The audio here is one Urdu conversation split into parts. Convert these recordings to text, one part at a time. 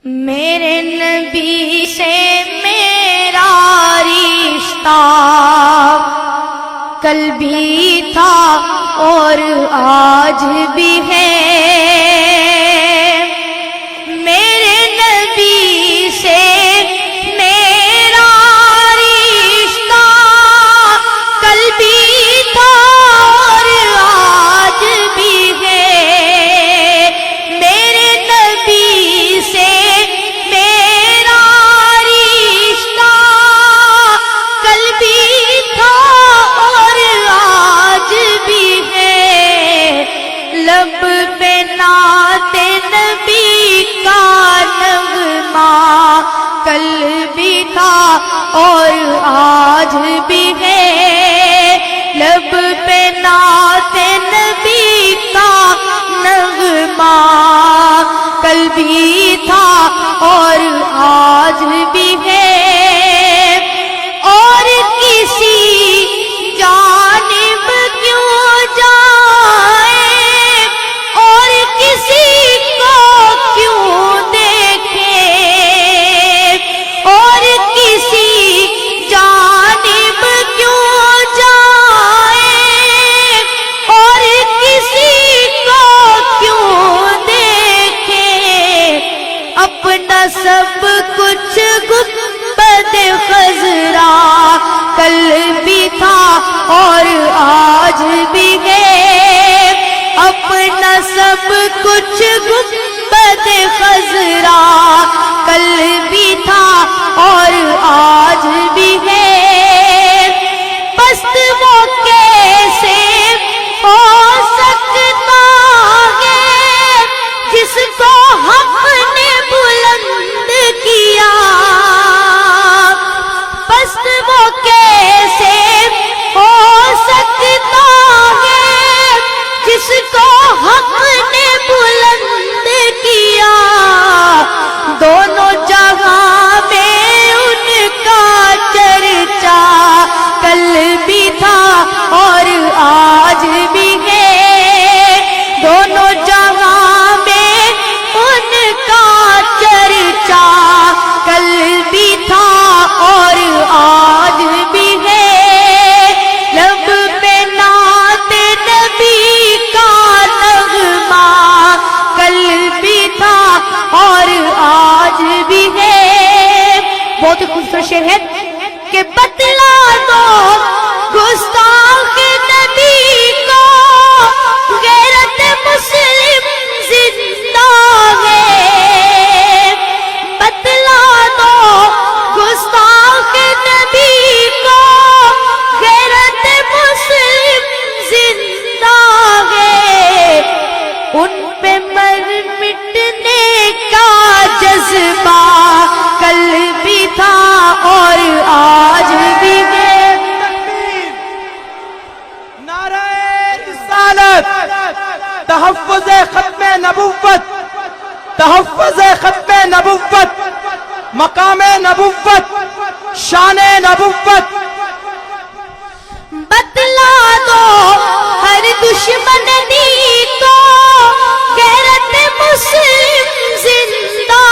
میرے نبی سے میرا رشتہ کل بھی تھا اور آج بھی ہے، میرے نبی سے میرا رشتہ کل بھی تھا اور آج بھی ہے، میرے نبی سے میرا رشتہ کل بھی تھا اور آج بھی ہے، لب پہ نعت نبی کا نغمہ کل بھی تھا اور آج بھی ہے، لب پہ نعت نبی کا نغمہ کل بھی تھا اور آج بھی ہے، اور کسی جانب کیوں جائے اور کسی کو کیوں دیکھے، اور کسی جانب کیوں جائے اور کسی کو کیوں دیکھے، اپنا سب کچھ گنبد خضرا کل بھی تھا اور آج بھی ہے، اپنا سب کچھ گنبد خضرا کل بھی تھا اور آج بھی ہے، پست وہ کیسے ہو سکتا ہے جس کو حق نے بلند کیا، پست وہ کیسے ہو سکتا ہے جس کو حق نے بلند کیا، دونوں جہاں میں ان کا چرچا کل بھی تھا اور آج بھی ہے، دونوں جہاں میں ان کا چرچا کل بھی تھا اور آج بھی ہے، لب پہ نعت نبی کا نغمہ کل بھی تھا اور آج بھی ہے، بہت خوبصورت شعر ہے کہ بتلا دو گستاخ نبی کو غیرت مسلم زندہ ہے، بتلا دو گستاخ نبی کو غیرت مسلم زندہ ہے، ان پہ مر مٹنے کا جذبہ کل بھی تھا اور آج بھی ہے، نعرہ رسالت، تحفظ ختم نبوت، تحفظ ختم نبوت، مقام نبوت، شان نبوت، بتلا دو ہر دشمن کو غیرت مسلم زندہ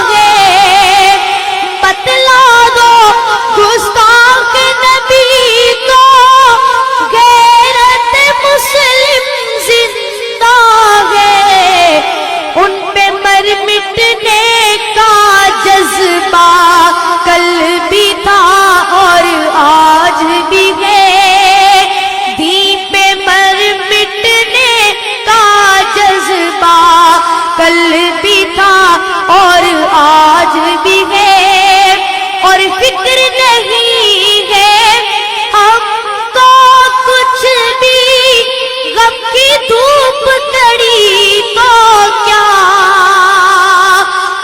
ہے، بتلا دو گستاخ نبی کو غیرت مسلم زندہ ہے، ان پہ مر مٹنے کا جذبہ کل بھی تھا اور آج بھی ہے، دین پہ مر مٹنے کا جذبہ کل بھی تھا اور آج بھی ہے، اور فکر نہیں ہے ہم کو کچھ بھی غم کی دھوپ کڑی تو کیا،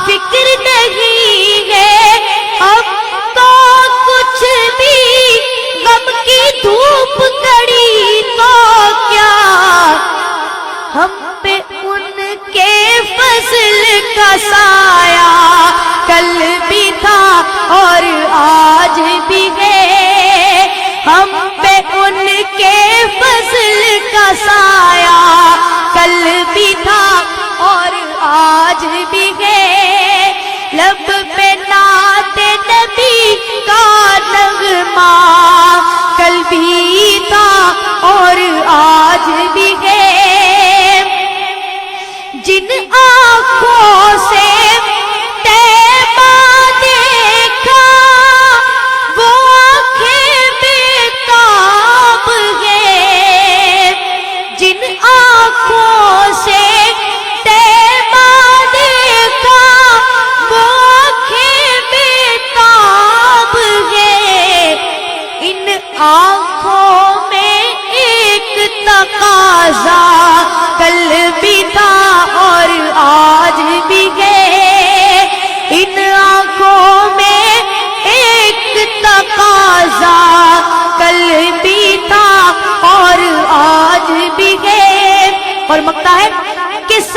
فکر نہیں ہے ہم تو کچھ بھی غم کی دھوپ کڑی تو کیا، ہم پہ ان کے فضل کا سایہ کل بھی تھا اور آج بھی ہے، ہم پہ ان کے فضل کا سایہ کل بھی تھا اور آج بھی ہے،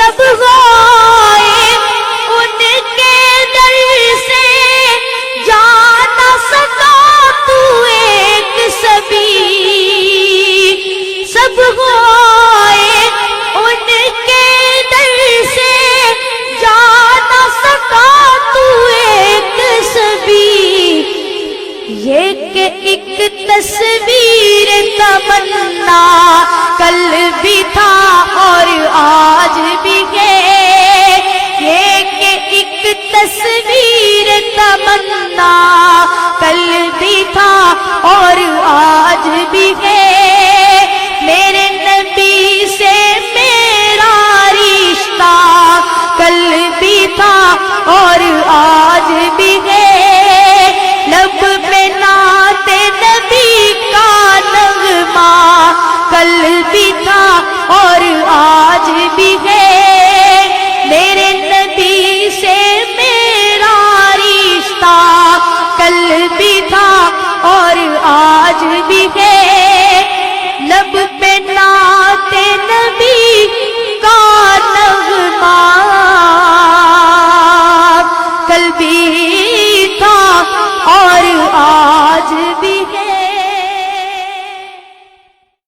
سب غائب ان کے در سے جا نہ سکا تو ایک سبھی سب غائب ان کے در سے جا نہ سکا تو ایک سبھی یہ کہ ایک تصویر تمنا کل بھی تھا اور آج بھی ہے یہ کہ ایک تصویر تمنا کل بھی تھا اور آج بھی ہے میرے نبی سے میرا رشتہ کل بھی تھا اور آج بھی ہے لب پہ نعت نبی کا نغمہ کل بھی تھا اور آج بھی ہے میرے نبی سے میرا رشتہ کل بھی تھا اور آج بھی ہے